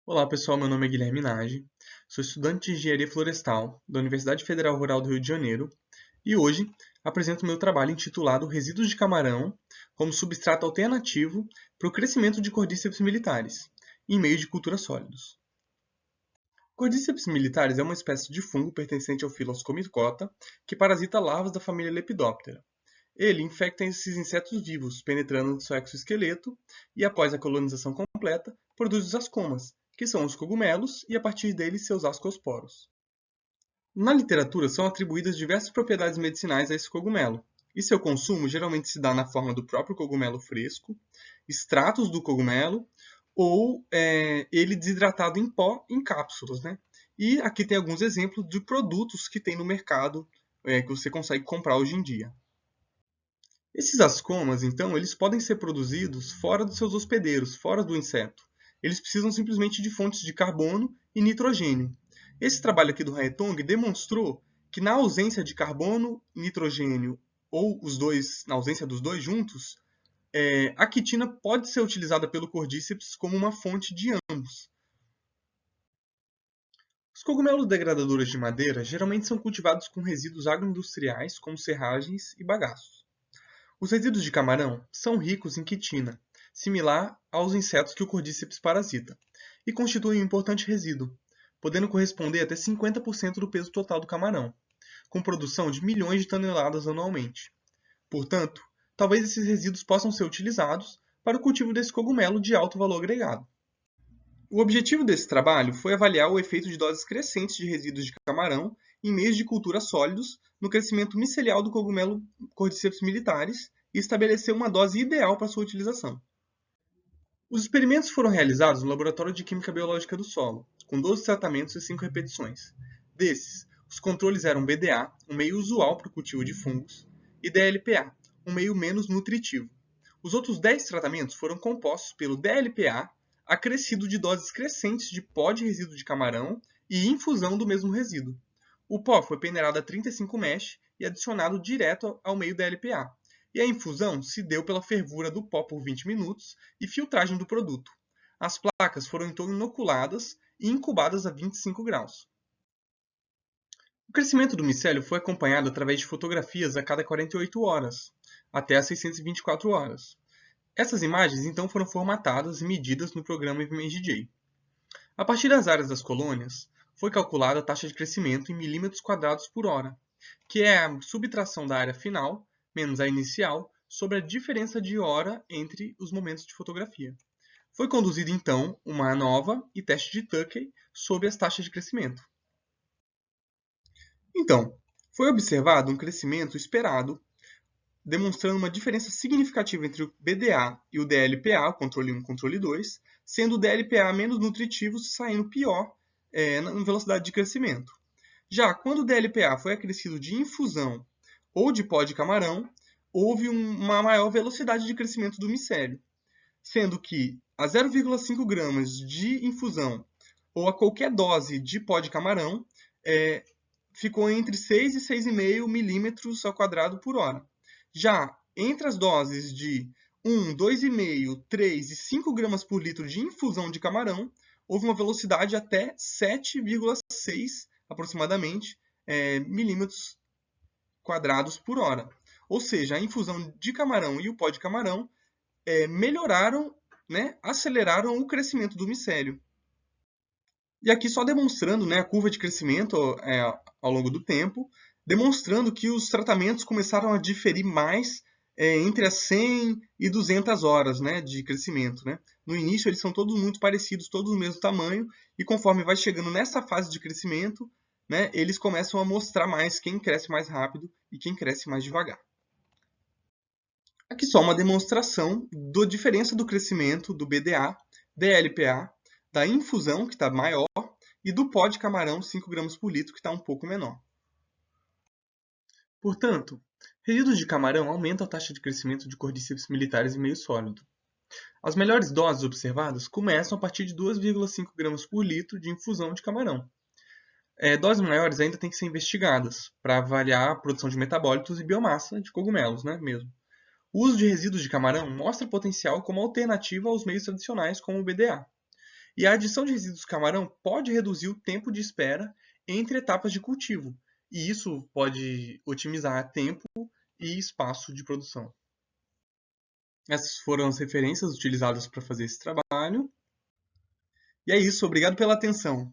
Olá pessoal, meu nome é Guilherme Nage, sou estudante de Engenharia Florestal da Universidade Federal Rural do Rio de Janeiro e hoje apresento meu trabalho intitulado Resíduos de camarão como substrato alternativo para o crescimento de Cordyceps militares, em meio de culturas sólidos. Cordyceps militares é uma espécie de fungo pertencente ao filo Ascomycota que parasita larvas da família Lepidoptera. Ele infecta esses insetos vivos, penetrando no seu exoesqueleto e, após a colonização completa, produz os ascomas, que são os cogumelos, e a partir deles seus ascosporos. Na literatura são atribuídas diversas propriedades medicinais a esse cogumelo, e seu consumo geralmente se dá na forma do próprio cogumelo fresco, extratos do cogumelo ou ele desidratado em pó em cápsulas, né? E aqui tem alguns exemplos de produtos que tem no mercado que você consegue comprar hoje em dia. Esses ascomas, então, eles podem ser produzidos fora dos seus hospedeiros, fora do inseto. Eles precisam simplesmente de fontes de carbono e nitrogênio. Esse trabalho aqui do Haetong demonstrou que na ausência de carbono, nitrogênio ou os dois, na ausência dos dois juntos, a quitina pode ser utilizada pelo Cordyceps como uma fonte de ambos. Os cogumelos degradadores de madeira geralmente são cultivados com resíduos agroindustriais, como serragens e bagaços. Os resíduos de camarão são ricos em quitina, similar aos insetos que o Cordyceps parasita, e constituem um importante resíduo, podendo corresponder até 50% do peso total do camarão, com produção de milhões de toneladas anualmente. Portanto, talvez esses resíduos possam ser utilizados para o cultivo desse cogumelo de alto valor agregado. O objetivo desse trabalho foi avaliar o efeito de doses crescentes de resíduos de camarão em meios de cultura sólidos no crescimento micelial do cogumelo Cordyceps militares e estabelecer uma dose ideal para sua utilização. Os experimentos foram realizados no Laboratório de Química Biológica do Solo, com 12 tratamentos e 5 repetições. Desses, os controles eram BDA, um meio usual para o cultivo de fungos, e DLPA, um meio menos nutritivo. Os outros 10 tratamentos foram compostos pelo DLPA, acrescido de doses crescentes de pó de resíduo de camarão e infusão do mesmo resíduo. O pó foi peneirado a 35 mesh e adicionado direto ao meio DLPA, e a infusão se deu pela fervura do pó por 20 minutos e filtragem do produto. As placas foram então inoculadas e incubadas a 25 graus. O crescimento do micélio foi acompanhado através de fotografias a cada 48 horas, até as 624 horas. Essas imagens então foram formatadas e medidas no programa ImageJ. A partir das áreas das colônias, foi calculada a taxa de crescimento em milímetros quadrados por hora, que é a subtração da área final, menos a inicial, sobre a diferença de hora entre os momentos de fotografia. Foi conduzida então uma ANOVA e teste de Tukey sobre as taxas de crescimento. Então, foi observado um crescimento esperado, demonstrando uma diferença significativa entre o BDA e o DLPA, o controle 1 e o controle 2, sendo o DLPA menos nutritivo saindo pior na velocidade de crescimento. Já quando o DLPA foi acrescido de infusão ou de pó de camarão, houve uma maior velocidade de crescimento do micélio, sendo que a 0,5 gramas de infusão ou a qualquer dose de pó de camarão ficou entre 6 e 6,5 milímetros ao quadrado por hora. Já entre as doses de 1, 2,5, 3 e 5 gramas por litro de infusão de camarão, houve uma velocidade até 7,6 aproximadamente milímetros quadrados por hora. Ou seja, a infusão de camarão e o pó de camarão melhoraram, aceleraram o crescimento do micélio. E aqui só demonstrando a curva de crescimento ao longo do tempo, demonstrando que os tratamentos começaram a diferir mais entre as 100 e 200 horas de crescimento. No início eles são todos muito parecidos, todos do mesmo tamanho, e conforme vai chegando nessa fase de crescimento, eles começam a mostrar mais quem cresce mais rápido e quem cresce mais devagar. Aqui só uma demonstração da diferença do crescimento do BDA, DLPA, da infusão, que está maior, e do pó de camarão, 5 gramas por litro, que está um pouco menor. Portanto, resíduos de camarão aumentam a taxa de crescimento de Cordyceps militares em meio sólido. As melhores doses observadas começam a partir de 2,5 gramas por litro de infusão de camarão. Doses maiores ainda têm que ser investigadas para avaliar a produção de metabólitos e biomassa de cogumelos, mesmo. O uso de resíduos de camarão mostra potencial como alternativa aos meios tradicionais como o BDA. E a adição de resíduos de camarão pode reduzir o tempo de espera entre etapas de cultivo, e isso pode otimizar tempo e espaço de produção. Essas foram as referências utilizadas para fazer esse trabalho. E é isso, obrigado pela atenção.